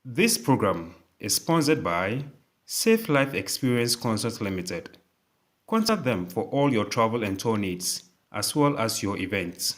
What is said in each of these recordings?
This program is sponsored by Safe Life Experience Consult Limited. Contact them for all your travel and tour needs, as well as your events.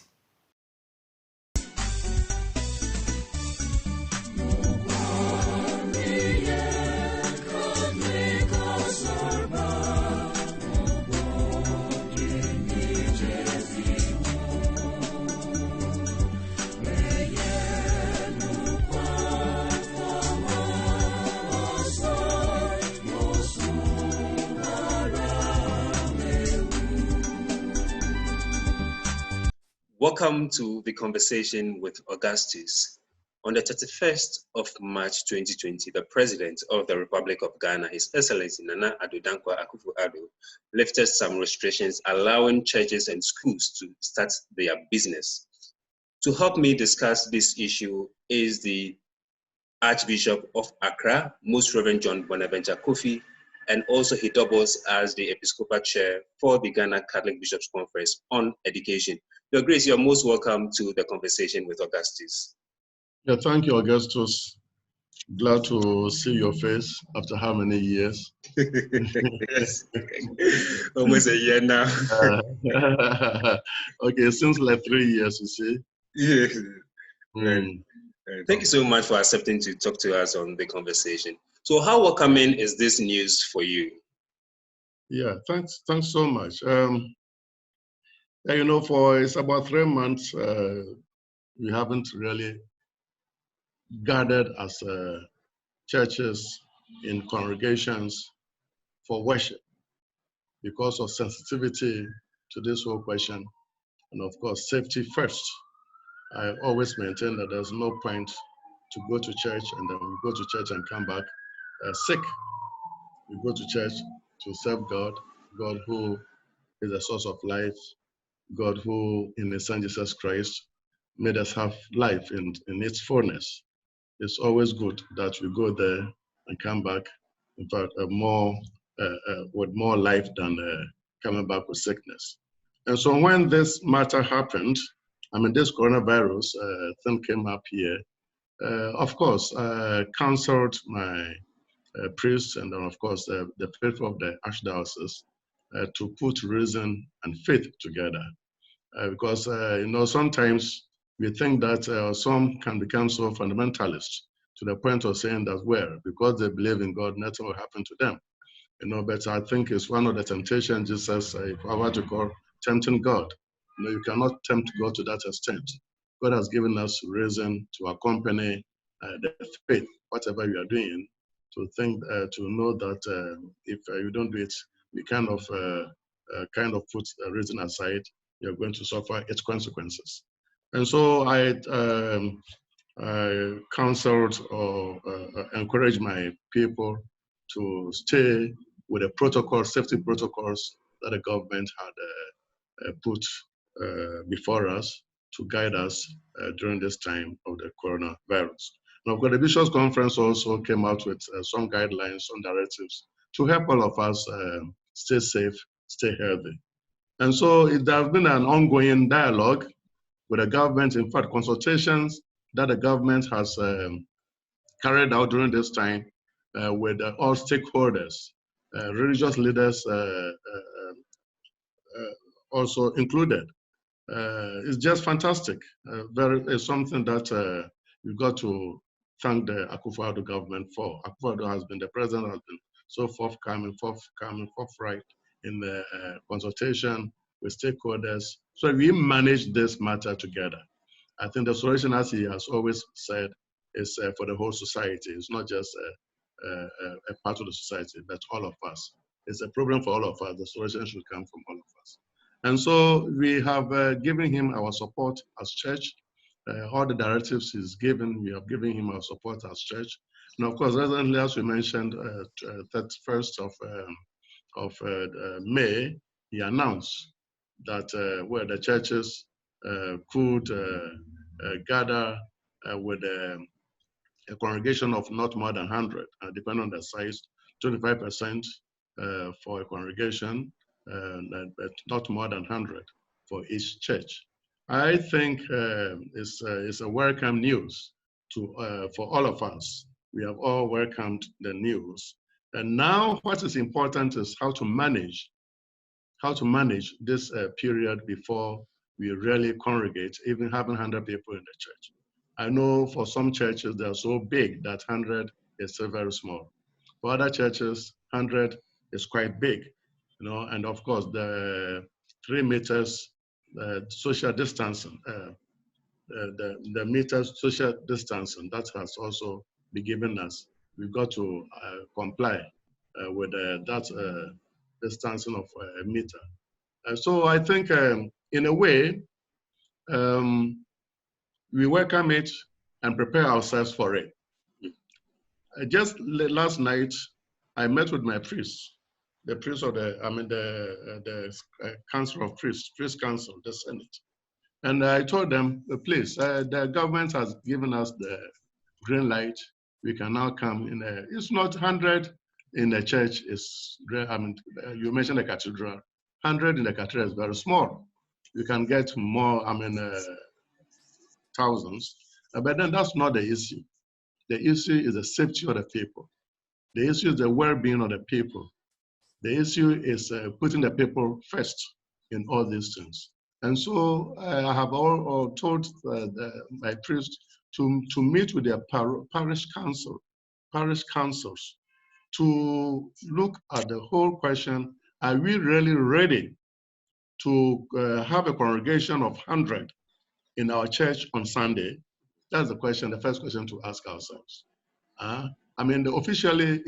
Welcome to the conversation with Augustus. On the 31st of March 2020, the President of the Republic of Ghana, His Excellency Nana Addo Dankwa Akufo-Addo, lifted some restrictions allowing churches and schools to start their business. To help me discuss this issue is the Archbishop of Accra, Most Reverend John Bonaventure Kofi, and also he doubles as the Episcopal Chair for the Ghana Catholic Bishops' Conference on Education. Your Grace, you're most welcome to the conversation with Augustus. Yeah, thank you, Augustus. Glad to see your face after how many years? Yes, almost a year now. Okay, it seems like 3 years, you see. Yeah. Thank you so much for accepting to talk to us on the conversation. So how welcoming is this news for you? Yeah, thanks so much. Yeah, you know, for it's about 3 months, we haven't really gathered as churches in congregations for worship because of sensitivity to this whole question, and of course, safety first. I always maintain that there's no point to go to church and then we go to church and come back sick. We go to church to serve God, God who is the source of life, God who in His Son Jesus Christ made us have life in its fullness. It's always good that we go there and come back, in fact, with more life than coming back with sickness. And so when this matter happened, I mean, this coronavirus thing came up here, of course, counseled my priests and then, of course, the faith of the Archdiocese to put reason and faith together. Because, you know, sometimes we think that some can become so fundamentalist to the point of saying that, well, because they believe in God, nothing will happen to them. You know, but I think it's one of the temptations Jesus, if I were to call tempting God. You know, you cannot tempt God to that extent. God has given us reason to accompany the faith, whatever you are doing, to think, to know that if you don't do it, we kind of put reason aside, you're going to suffer its consequences. And so I counseled or encouraged my people to stay with the protocol, safety protocols that the government had put before us to guide us during this time of the coronavirus. Now, the Bishops' Conference also came out with some guidelines, some directives to help all of us stay safe, stay healthy. And so there has been an ongoing dialogue with the government, in fact, consultations that the government has carried out during this time with all stakeholders, religious leaders also included. It's just fantastic. It's something that we've got to thank the Akufo-Addo government for. Akufo-Addo has been, the president has been so forthcoming, forthright in the consultation with stakeholders. So we manage this matter together. I think the solution, as he has always said, is for the whole society. It's not just a part of the society, but all of us. It's a problem for all of us. The solution should come from all of us. And so we have given him our support as church. All the directives he's given, we have given him our support as church. And of course, recently, as we mentioned, 31st of May, he announced that where the churches could gather with a congregation of not more than 100, depending on the size, 25% for a congregation, but not more than 100 for each church. I think it's a welcome news for all of us We have all welcomed the news. And now what is important is how to manage this period before we really congregate, even having 100 people in the church. I know for some churches, they're so big that 100 is still very small. For other churches, 100 is quite big, and of course, the 3 meters social distancing, the meters social distancing, that has also been given us. We've got to comply with that distancing of a meter. So I think in a way, we welcome it and prepare ourselves for it. Just last night, I met with my priest, the priest of the Council of Priests, Priest Council, the Senate. And I told them, please, the government has given us the green light. We can now come in. It's not 100 in the church. You mentioned the cathedral. 100 in the cathedral is very small. You can get more, thousands. But then that's not the issue. The issue is the safety of the people. The issue is the well-being of the people. The issue is putting the people first in all these things. And so I have all told my priest to meet with their parish councils, to look at the whole question: are we really ready to have a congregation of 100 in our church on Sunday? That's the question, the first question to ask ourselves. Officially,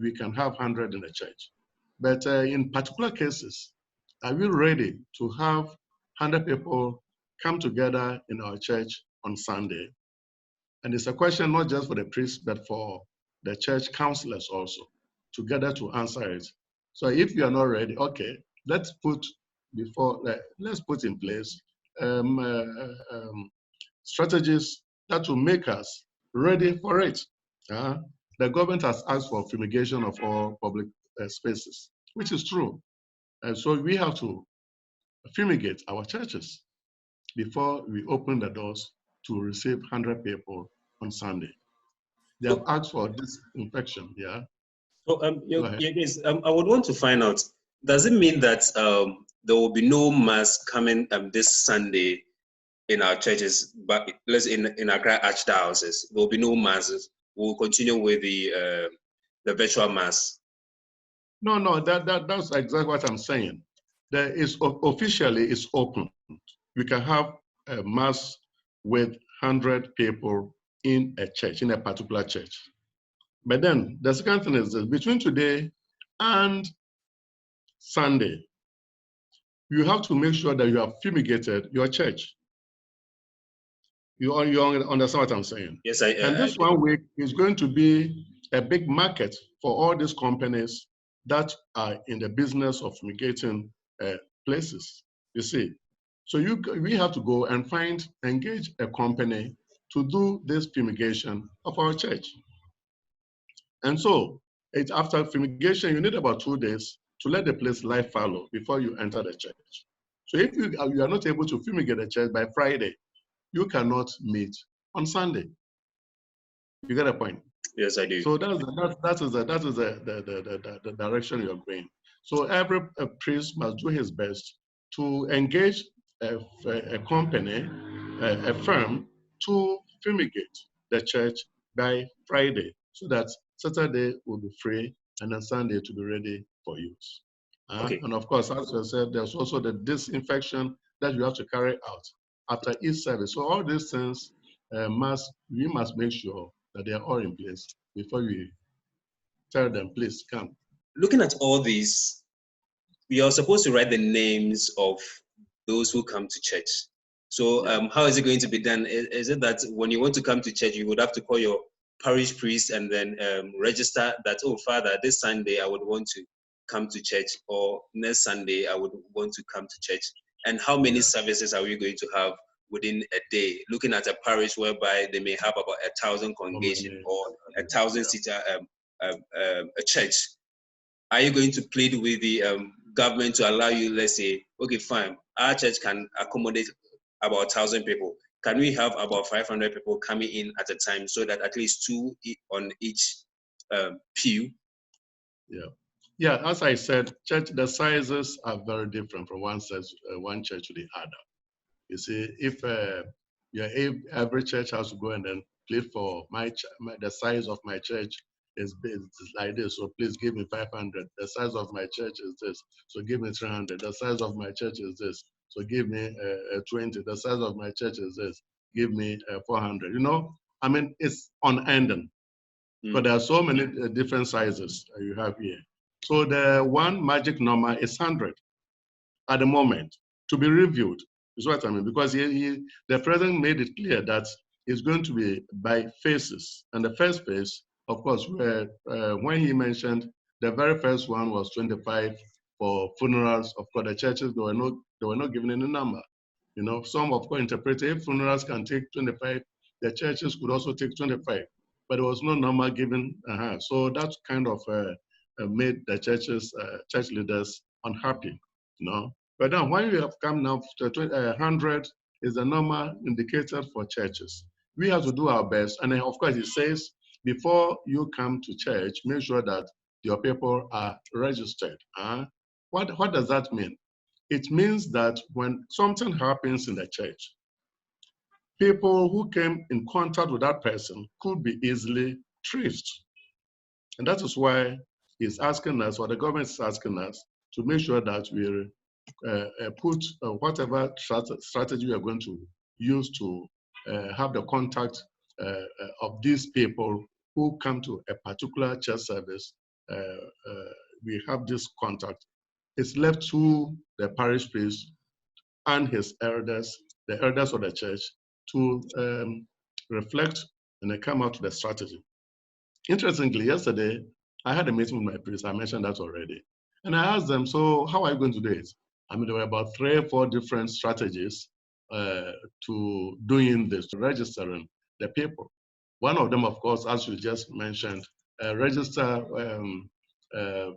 we can have 100 in the church. But in particular cases, are we ready to have 100 people come together in our church on Sunday? And it's a question not just for the priests, but for the church councillors also, together to answer it. So if you are not ready, okay, let's put in place strategies that will make us ready for it. The government has asked for fumigation of all public spaces, which is true. And so we have to fumigate our churches before we open the doors to receive 100 people on Sunday. They have asked for disinfection, yeah? So, I would want to find out, does it mean that there will be no mass coming this Sunday in our churches, but let's in our archdioceses, there will be no masses? We'll continue with the virtual mass. No, that's exactly what I'm saying. There is officially it's open. We can have a mass with 100 people in a church, in a particular church. But then the second thing is that between today and Sunday, you have to make sure that you have fumigated your church. You understand what I'm saying? Yes, And this 1 week is going to be a big market for all these companies that are in the business of fumigating places, you see. So we have to go and engage a company to do this fumigation of our church. And so after fumigation, you need about 2 days to let the place lie fallow before you enter the church. So if you are not able to fumigate the church by Friday, you cannot meet on Sunday. You get a point? Yes, I do. So that is the direction you're going. So every priest must do his best to engage a company, a firm, to fumigate the church by Friday, so that Saturday will be free and then Sunday to be ready for use. Okay. And of course, as I said, there's also the disinfection that you have to carry out after each service. So all these things we must make sure that they are all in place before we tell them, please come. Looking at all these, we are supposed to write the names of those who come to church. So how is it going to be done? Is it that when you want to come to church, you would have to call your parish priest and then register that, oh, Father, this Sunday I would want to come to church, or next Sunday I would want to come to church? And how many services are we going to have within a day? Looking at a parish whereby they may have about 1,000 congregation or 1,000 seater a church. Are you going to plead with the government to allow you, let's say, okay, fine, our church can accommodate about 1,000 people. can we have about 500 people coming in at a time so that at least 2 on each pew? Yeah, as I said, church, the sizes are very different from one church to the other. You see, if every church has to go and then plead for the size of my church is like this, so please give me 500. The size of my church is this, so give me 300. The size of my church is this, so give me 20. The size of my church is this, give me 400. You know, I mean, it's unending. But there are so many different sizes you have here. So the one magic number is 100 at the moment to be reviewed, is what I mean, because the president made it clear that it's going to be by phases. And the first phase, of course, when he mentioned the very first one was 25 for funerals. Of course, the churches, they were not given any number. You know, some of course interpreted if funerals can take 25, the churches could also take 25, but there was no number given. So that kind of made the church leaders unhappy, you know. But now when we have come now to 100 is the number indicated for churches. We have to do our best. And then of course it says, before you come to church, make sure that your people are registered. What does that mean? It means that when something happens in the church, people who came in contact with that person could be easily traced. And that is why he's asking us, or the government is asking us, to make sure that we put whatever strategy we are going to use to have the contact of these people who come to a particular church service. We have this contact. It's left to the parish priest and his elders, the elders of the church, to reflect and then come out with the strategy. Interestingly, yesterday, I had a meeting with my priest. I mentioned that already. And I asked them, so how are you going to do it? I mean, there were about 3 or 4 different strategies to doing this, to registering the people. One of them, of course, as you just mentioned, register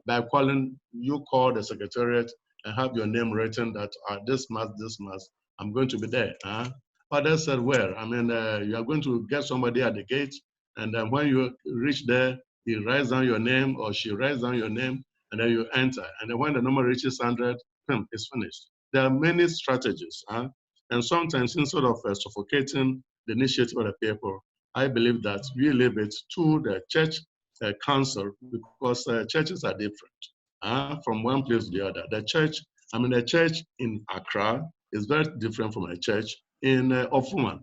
by calling, you call the secretariat and have your name written that this month, I'm going to be there. Others said, well, I mean, you are going to get somebody at the gate, and then when you reach there, he writes down your name or she writes down your name, and then you enter. And then when the number reaches 100, it's finished. There are many strategies. And sometimes instead of suffocating the initiative of the people, I believe that we leave it to the church council, because churches are different from one place to the other. The church in Accra is very different from a church in Ofuman.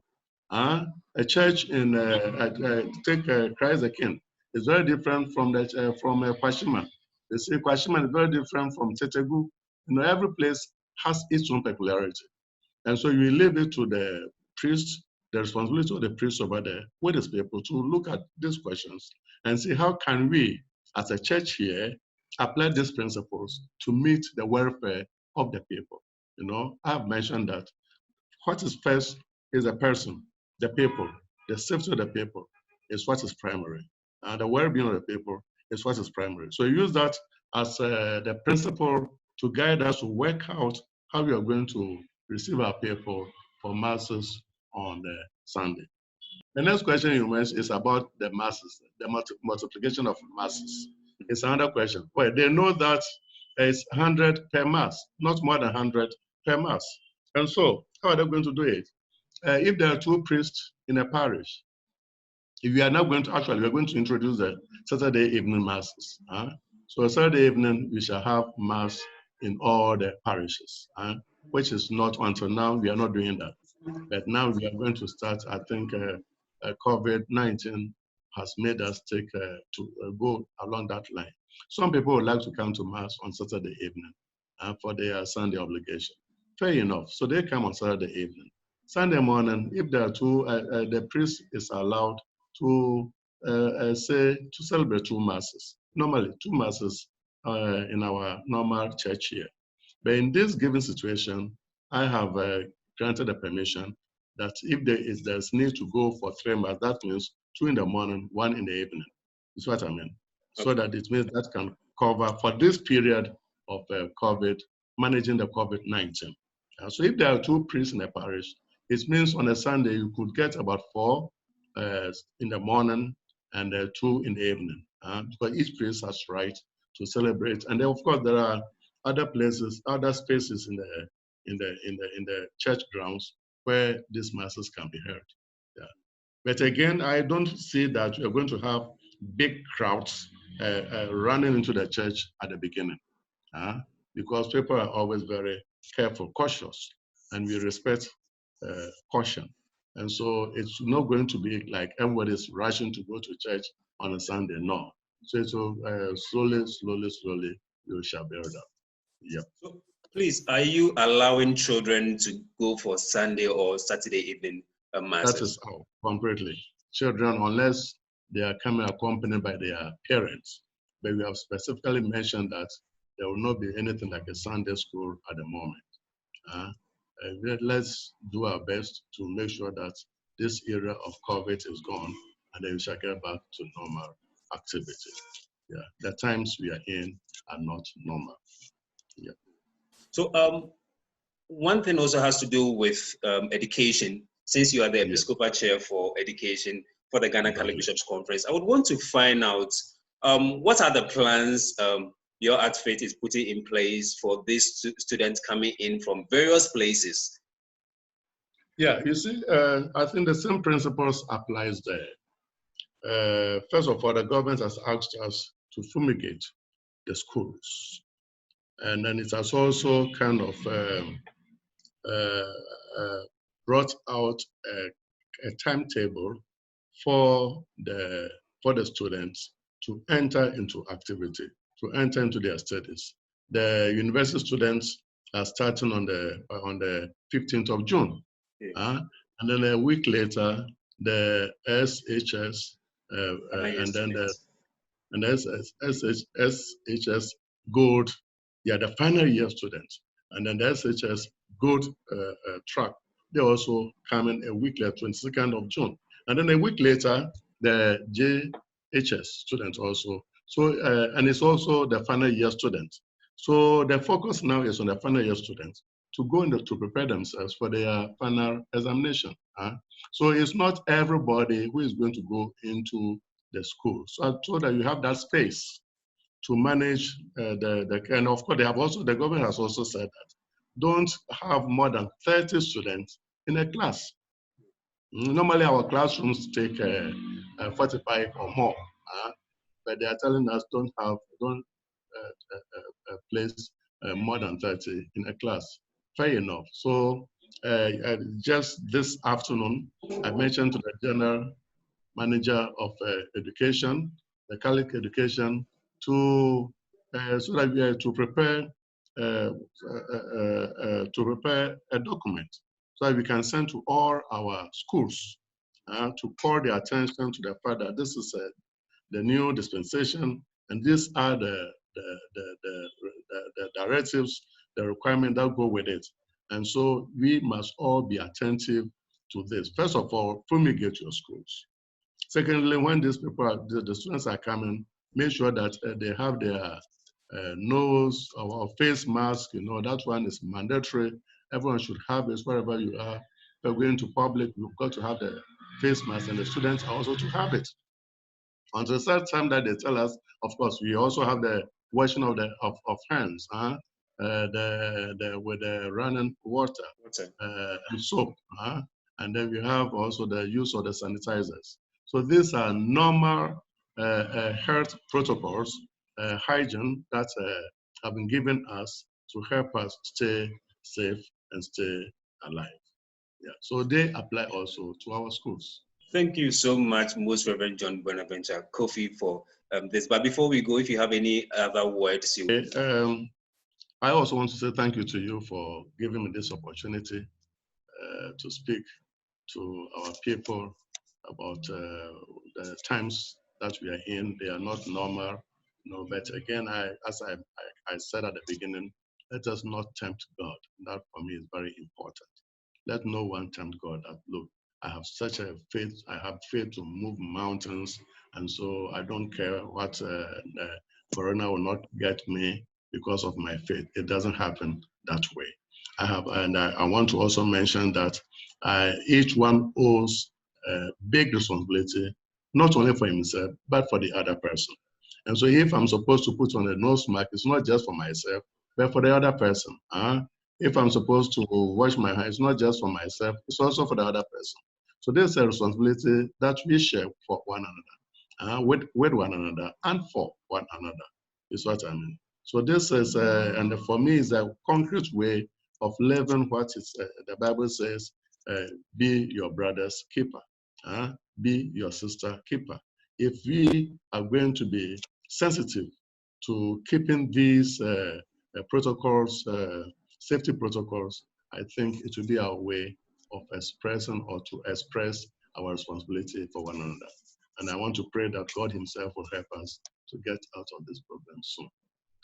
A church in Christ the King is very different from Kwashima. You see, Kwashima is very different from Tetegu. You know, every place has its own peculiarity. And so you leave it to the priest, the responsibility of the priest over there with his people to look at these questions and see how can we, as a church here, apply these principles to meet the welfare of the people. You know, I have mentioned that what is first is the person, the people, the safety of the people is what is primary. And the well-being of the people is what is primary. So use that as the principle to guide us to work out how we are going to receive our people for masses on Sunday. The next question you mentioned is about the masses, the multiplication of masses. It's another question. Well, they know that it's 100 per mass, not more than 100 per mass. And so, how are they going to do it? If there are 2 priests in a parish, if we are not going to, actually, we're going to introduce the Saturday evening masses. So Saturday evening, we shall have mass in all the parishes, which is not until now, we are not doing that. But now we are going to start, I think COVID-19 has made us to go along that line. Some people would like to come to mass on Saturday evening for their Sunday obligation. Fair enough. So they come on Saturday evening. Sunday morning, if there are 2, the priest is allowed to celebrate 2 masses. Normally, 2 masses in our normal church here. But in this given situation, I have granted the permission that if there's need to go for 3 masses, that means 2 in the morning, 1 in the evening. Is what I mean. Okay. So that it means that can cover for this period of COVID, managing the COVID-19. So if there are 2 priests in a parish, It means on a Sunday you could get about 4 in the morning and 2 in the evening, because each place has right to celebrate. And then of course there are other places, other spaces in the church grounds where these masses can be held. Yeah. But again, I don't see that we're going to have big crowds running into the church at the beginning, because people are always very careful, cautious, and we respect caution. And so it's not going to be like everybody's rushing to go to church on a Sunday, no. So slowly, you shall build up. Yeah. So please, are you allowing children to go for Sunday or Saturday evening masses? That is out completely. Children, unless they are coming accompanied by their parents. But we have specifically mentioned that there will not be anything like a Sunday school at the moment. Let's do our best to make sure that this era of COVID is gone and then we shall get back to normal activity. Yeah, the times we are in are not normal. Yeah. So one thing also has to do with education. Since you are the Episcopal Chair for Education for the Ghana Catholic Bishops Conference, I would want to find out what are the plans your outfit is putting in place for these students coming in from various places? Yeah, you see, I think the same principles applies there. First of all, the government has asked us to fumigate the schools. And then it has also kind of brought out a timetable for the students to enter into activity, to enter into their studies. The university students are starting on the 15th of June. Yeah. And then a week later, the SHS and then the SHS Gold, the final year students, and then the SHS Gold track, they also come in a week later, 22nd of June. And then a week later, the JHS students also. So, and it's also the final year students. So the focus now is on the final year students to go to prepare themselves for their final examination. So it's not everybody who is going to go into the school. So that you have that space to manage and of course the government has also said that don't have more than 30 students in a class. Normally our classrooms take 45 or more, but they are telling us don't place more than 30 in a class. Fair enough. So just this afternoon, I mentioned to the general manager of education, the Catholic education, so that we are to prepare a document so that we can send to all our schools to call their attention to the fact that this is the new dispensation, and these are the directives, the requirements that go with it. And so we must all be attentive to this. First of all, fumigate your schools. Secondly, when these people, the students are coming, make sure that they have their nose or face mask. That one is mandatory. Everyone should have it wherever you are. If you're going to public, you've got to have the face mask, and the students are also to have it. Until the third time that they tell us, of course, we also have the washing of hands, with the running water and soap, and then we have also the use of the sanitizers. So these are normal health protocols, hygiene that have been given us to help us stay safe and stay alive. Yeah. So they apply also to our schools. Thank you so much, Most Reverend John Bonaventure Kofi, for this. But before we go, if you have any other words, I also want to say thank you to you for giving me this opportunity to speak to our people about the times that we are in. They are not normal, but again, as I said at the beginning, let us not tempt God. That for me is very important. Let no one tempt God. Look, I have such a faith. I have faith to move mountains, and so I don't care what Corona will not get me because of my faith. It doesn't happen that way. I want to also mention that each one owes a big responsibility, not only for himself, but for the other person. And so if I'm supposed to put on a nose mask, it's not just for myself, but for the other person. If I'm supposed to wash my hands, it's not just for myself, it's also for the other person. So there's a responsibility that we share for one another, with one another and for one another, is what I mean. So this is, and for me, is a concrete way of living what is, the Bible says, be your brother's keeper, be your sister keeper. If we are going to be sensitive to keeping these protocols, safety protocols, I think it will be our way of expressing or to express our responsibility for one another. And I want to pray that God himself will help us to get out of this problem soon.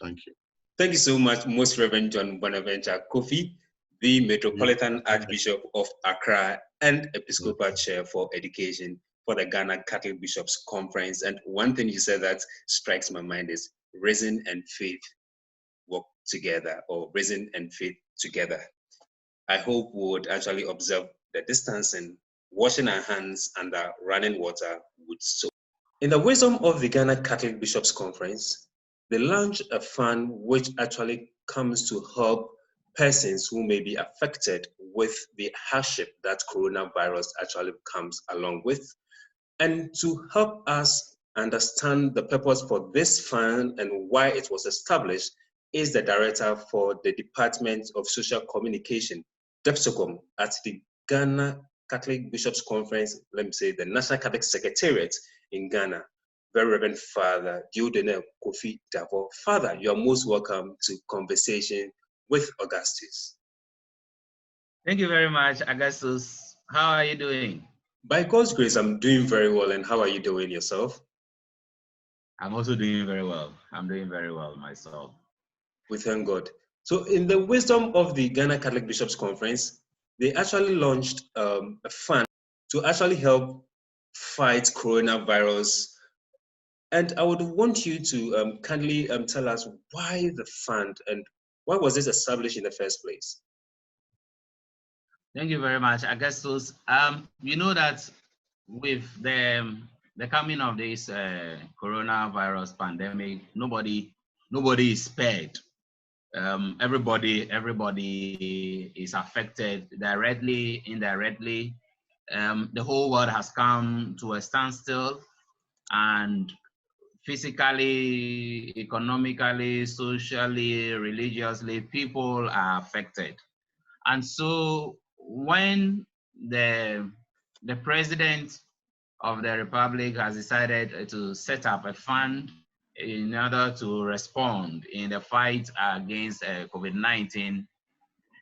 Thank you. Thank you so much, Most Reverend John Bonaventure Kofi, the Metropolitan Archbishop of Accra and Episcopal Chair for Education for the Ghana Catholic Bishops Conference. And one thing you said that strikes my mind is reason and faith work together, or reason and faith together. I hope we would actually observe the distancing, washing our hands under running water with soap. In the wisdom of the Ghana Catholic Bishops Conference, they launched a fund which actually comes to help persons who may be affected with the hardship that coronavirus actually comes along with. And to help us understand the purpose for this fund and why it was established is the director for the Department of Social Communication, DEPSOCOM, at the Ghana Catholic Bishops Conference, let me say the National Catholic Secretariat in Ghana, Very Reverend Father Dieu-Donne Kofi Davor. Father, you are most welcome to Conversation with Augustus. Thank you very much, Augustus. How are you doing? By God's grace, I'm doing very well. And how are you doing yourself? I'm also doing very well. I'm doing very well myself. We thank God. So in the wisdom of the Ghana Catholic Bishops Conference, they actually launched a fund to actually help fight coronavirus. And I would want you to kindly tell us why the fund and why was this established in the first place? Thank you very much, Augustus. You know that with the coming of this coronavirus pandemic, nobody is spared. Everybody is affected directly, indirectly. The whole world has come to a standstill, and physically, economically, socially, religiously, people are affected. And so when the president of the Republic has decided to set up a fund in order to respond in the fight against COVID-19,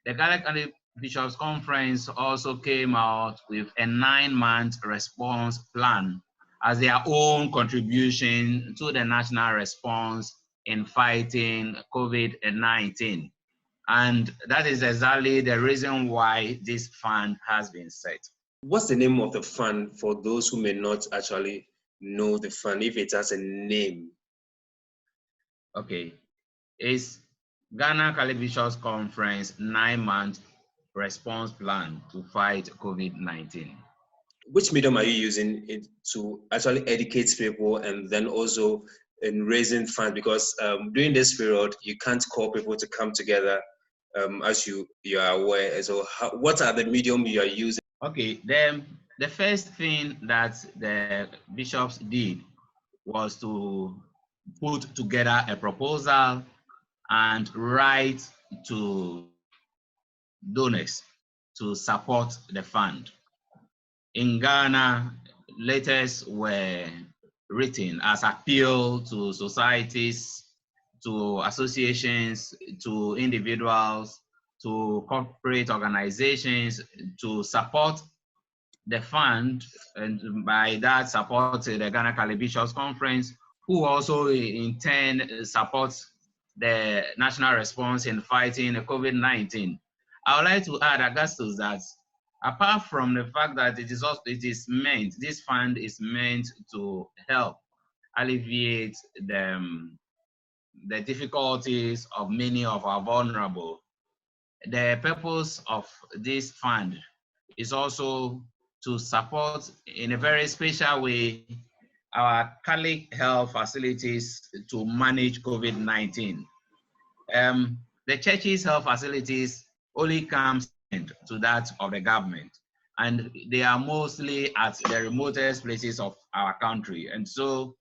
the Catholic Bishops Conference also came out with a 9-month response plan as their own contribution to the national response in fighting COVID-19. And that is exactly the reason why this fund has been set. What's the name of the fund for those who may not actually know the fund, if it has a name? Okay, it's Ghana Catholic Bishops Conference 9-month response plan to fight COVID-19. Which medium are you using it to actually educate people and then also in raising funds? Because during this period, you can't call people to come together as you are aware. So what are the medium you are using? Okay, the first thing that the bishops did was to put together a proposal and write to donors to support the fund. In Ghana, letters were written as appeal to societies, to associations, to individuals, to corporate organizations to support the fund, and by that support the Ghana Catholic Bishops Conference, who also in turn supports the national response in fighting COVID-19. I would like to add, Augustus, that apart from the fact that this fund is meant to help alleviate the difficulties of many of our vulnerable the purpose of this fund is also to support in a very special way our Catholic health facilities to manage COVID-19. The church's health facilities only come second to that of the government, and they are mostly at the remotest places of our country. And so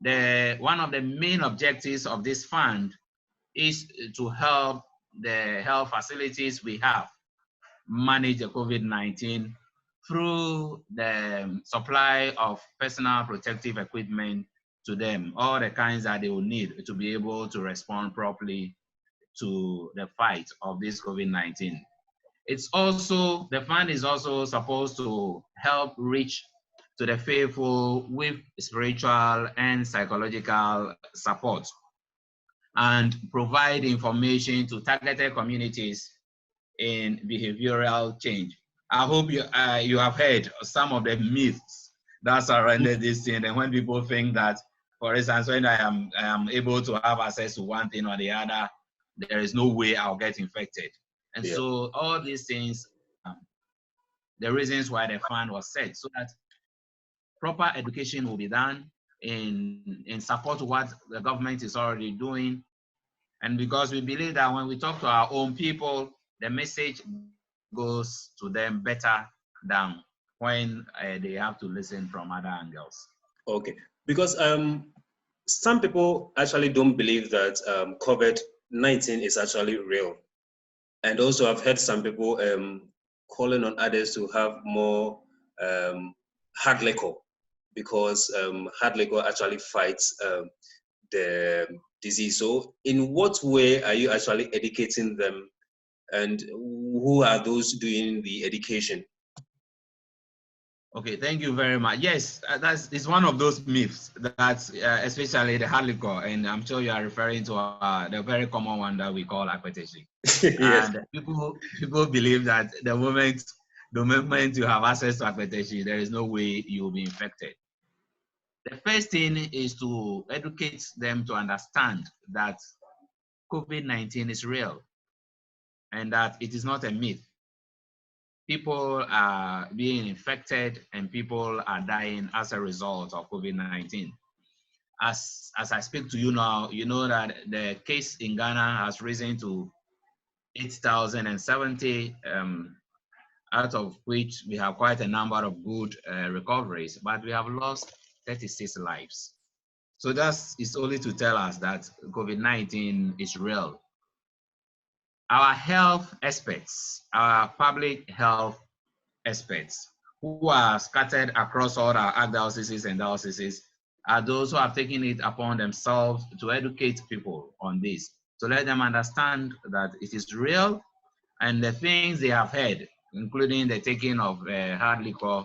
one of the main objectives of this fund is to help the health facilities we have manage the COVID-19 through the supply of personal protective equipment to them, all the kinds that they will need to be able to respond properly to the fight of this COVID-19. The fund is also supposed to help reach to the faithful with spiritual and psychological support and provide information to targeted communities in behavioral change. I hope you have heard some of the myths that surrounded this thing, and when people think that, for instance, when I am able to have access to one thing or the other, there is no way I'll get infected. And so all these things, the reasons why the fund was set, so that proper education will be done in support of what the government is already doing. And because we believe that when we talk to our own people, the message goes to them better than when they have to listen from other angles. Okay, because some people actually don't believe that COVID-19 is actually real. And also I've heard some people calling on others to have more hard liquor, because hard liquor actually fights the disease. So in what way are you actually educating them, and who are those doing the education? Okay, thank you very much. Yes, it's one of those myths that especially the hard liquor, and I'm sure you are referring to the very common one that we call akweteshi. Yes. And people believe that the moment you have access to akweteshi, there is no way you will be infected. The first thing is to educate them to understand that COVID-19 is real and that it is not a myth. People are being infected and people are dying as a result of COVID-19. As I speak to you now, you know that the case in Ghana has risen to 8,070, out of which we have quite a number of good recoveries, but we have lost 36 lives. So that is only to tell us that COVID-19 is real. Our health experts, our public health experts, who are scattered across all our archdioceses and dioceses, are those who have taken it upon themselves to educate people on this, to let them understand that it is real, and the things they have heard, including the taking of hard liquor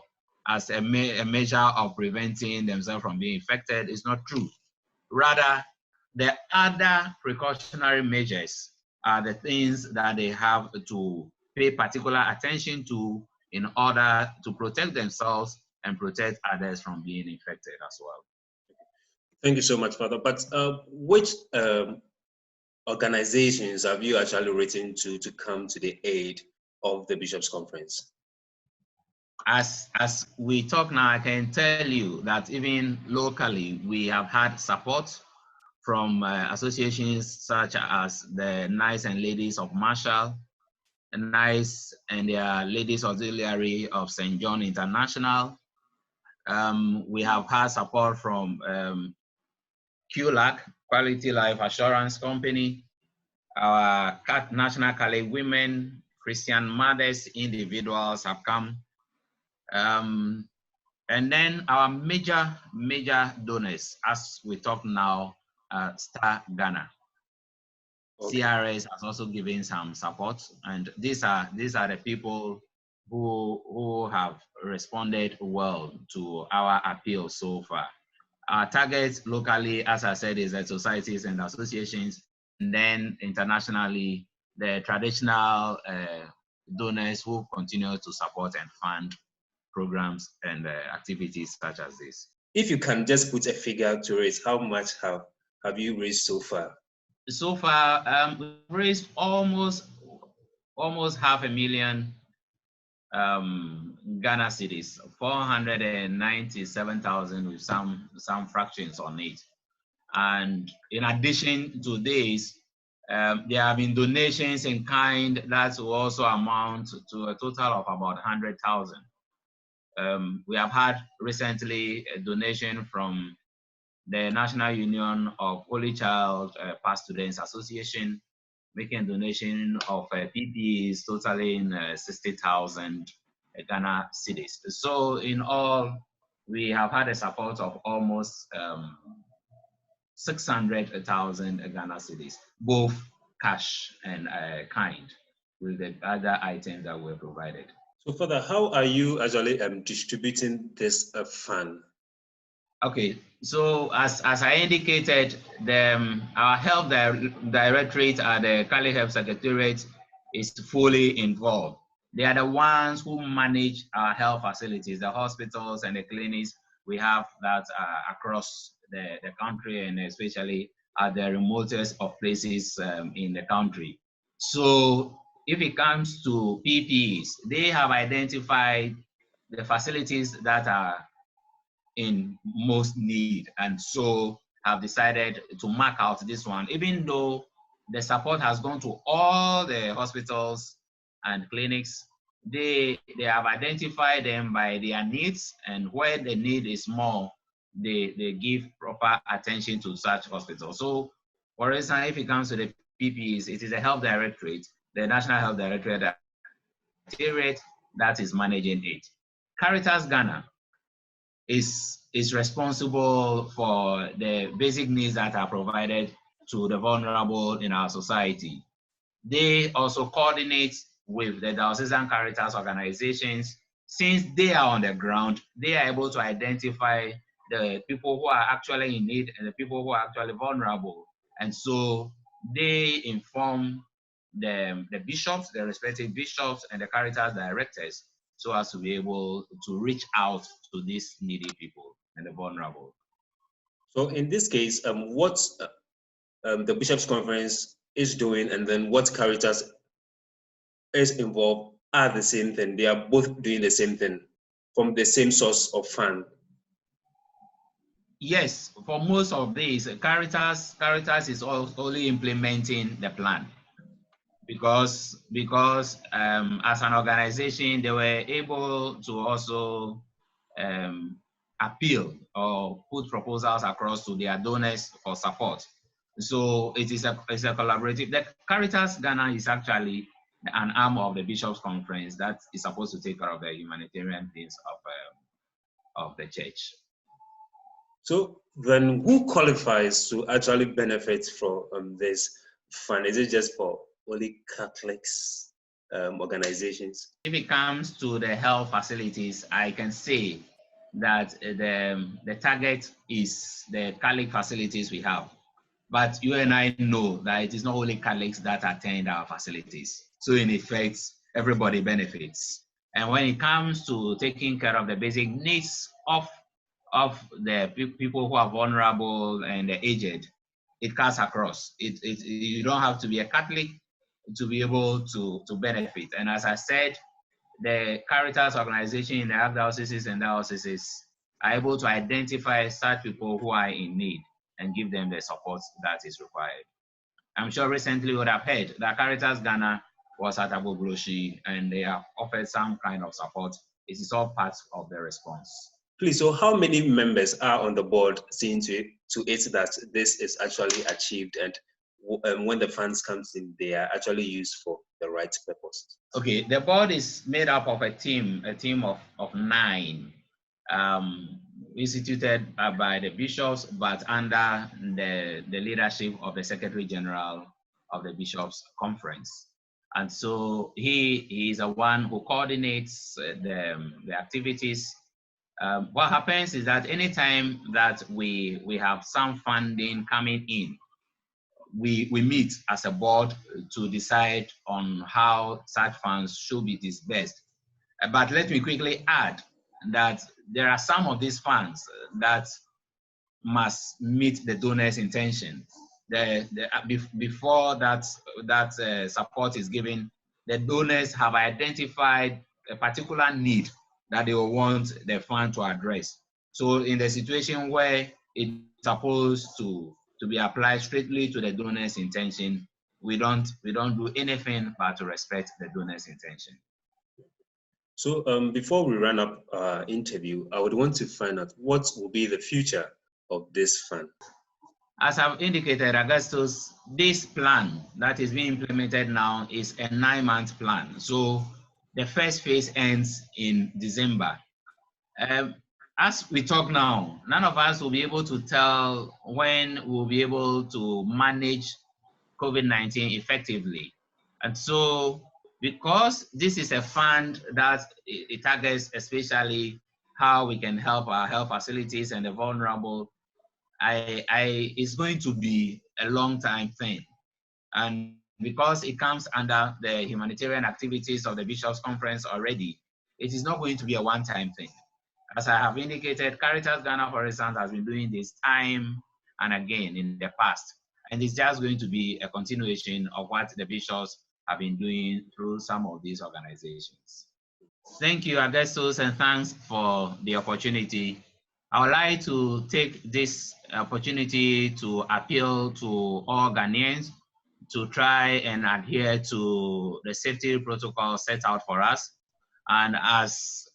as a measure of preventing themselves from being infected, is not true. Rather, the other precautionary measures are the things that they have to pay particular attention to in order to protect themselves and protect others from being infected as well. Thank you so much, Father. But which organizations have you actually written to come to the aid of the Bishops' Conference? As we talk now, I can tell you that even locally, we have had support from associations such as the Knights and Ladies of Marshall, the Knights and their Ladies Auxiliary of St. John International. We have had support from QLAC, Quality Life Assurance Company, our National Catholic Women, Christian Mothers, individuals have come. And then our major donors, as we talk now, Star Ghana. Okay. CRS has also given some support, and these are the people who have responded well to our appeal so far. Our target locally, as I said, is the societies and associations, and then internationally, the traditional donors who continue to support and fund programs and activities such as this. If you can just put a figure to it, how much have you raised so far? So far, we've raised almost almost 500,000 Ghana cedis, 497,000 with some fractions on it. And in addition to this, there have been donations in kind that will also amount to a total of about 100,000. We have had recently a donation from the National Union of Holy Child Past Students Association, making a donation of PPEs totaling 60,000 Ghana cedis. So in all, we have had a support of almost 600,000 Ghana cedis, both cash and kind, with the other items that were provided. So Father, how are you actually distributing this fund? Okay, so as I indicated, our health directorate at the Cali Health Secretariat is fully involved. They are the ones who manage our health facilities, the hospitals and the clinics we have that across the country, and especially at the remotest of places in the country. So if it comes to PPEs, they have identified the facilities that are in most need, and so have decided to mark out this one, even though the support has gone to all the hospitals and clinics. They have identified them by their needs, and where the need is more, they give proper attention to such hospitals. So for instance, if it comes to the PPEs, it is the health directorate, the National Health Directorate that is managing it. Caritas Ghana is responsible for the basic needs that are provided to the vulnerable in our society. They also coordinate with the diocesan Caritas organizations. Since they are on the ground, they are able to identify the people who are actually in need and the people who are actually vulnerable. And so they inform the bishops, the respective bishops and the Caritas directors, so as to be able to reach out to these needy people and the vulnerable. So in this case, what the Bishops' Conference is doing and then what Caritas is involved are the same thing. They are both doing the same thing from the same source of fund. Yes, for most of these, Caritas is only implementing the plan. Because as an organization, they were able to also appeal or put proposals across to their donors for support. So it's a collaborative. The Caritas Ghana is actually an arm of the Bishops' Conference that is supposed to take care of the humanitarian things of the church. So then who qualifies to actually benefit from this fund? Is it just for only Catholics organizations? If it comes to the health facilities, I can say that the target is the Catholic facilities we have. But you and I know that it is not only Catholics that attend our facilities. So in effect, everybody benefits. And when it comes to taking care of the basic needs of the people who are vulnerable and the aged, it cuts across. You don't have to be a Catholic to be able to benefit. And as I said, the Caritas organization in the archdioceses and dioceses are able to identify such people who are in need and give them the support that is required. I'm sure recently you would have heard that Caritas Ghana was at Agbogbloshie and they have offered some kind of support. It is all part of the response. Please, so how many members are on the board seeing to it that this is actually achieved, and when the funds comes in, they are actually used for the right purpose? Okay, the board is made up of a team of 9, instituted by the bishops, but under the leadership of the Secretary General of the Bishops' Conference. And so he is the one who coordinates the activities. What happens is that anytime that we have some funding coming in, we meet as a board to decide on how such funds should be disbursed. But let me quickly add that there are some of these funds that must meet the donor's intention. Before that support is given, the donors have identified a particular need that they will want the fund to address. So in the situation where it's supposed to be applied strictly to the donor's intention, we don't do anything but to respect the donor's intention. So before we run up our interview, I would want to find out what will be the future of this fund. As I've indicated, Augustus, this plan that is being implemented now is a 9-month plan. So the first phase ends in December. As we talk now, none of us will be able to tell when we'll be able to manage COVID-19 effectively. And so, because this is a fund that it targets especially how we can help our health facilities and the vulnerable, it's going to be a long time thing. And because it comes under the humanitarian activities of the Bishops' Conference already, it is not going to be a one-time thing. As I have indicated, Caritas Ghana, for instance, has been doing this time and again in the past. And it's just going to be a continuation of what the bishops have been doing through some of these organizations. Thank you, Augustus, and thanks for the opportunity. I would like to take this opportunity to appeal to all Ghanaians to try and adhere to the safety protocol set out for us. And as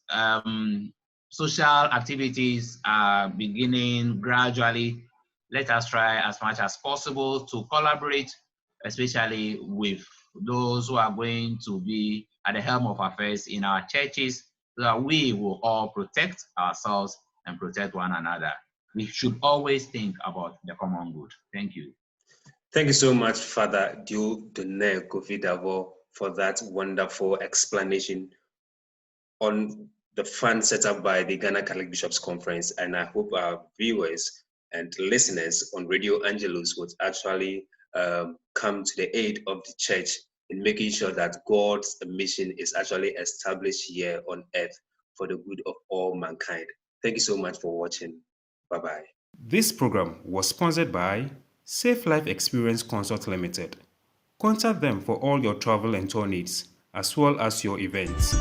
social activities are beginning gradually, let us try as much as possible to collaborate, especially with those who are going to be at the helm of affairs in our churches, so that we will all protect ourselves and protect one another. We should always think about the common good. Thank you. Thank you so much, Father Dieu-Donne Kofi Davor, for that wonderful explanation on the fund set up by the Ghana Catholic Bishops' Conference. And I hope our viewers and listeners on Radio Angelus would actually come to the aid of the church in making sure that God's mission is actually established here on earth for the good of all mankind. Thank you so much for watching. Bye-bye. This program was sponsored by Safe Life Experience Consult Limited. Contact them for all your travel and tour needs, as well as your events.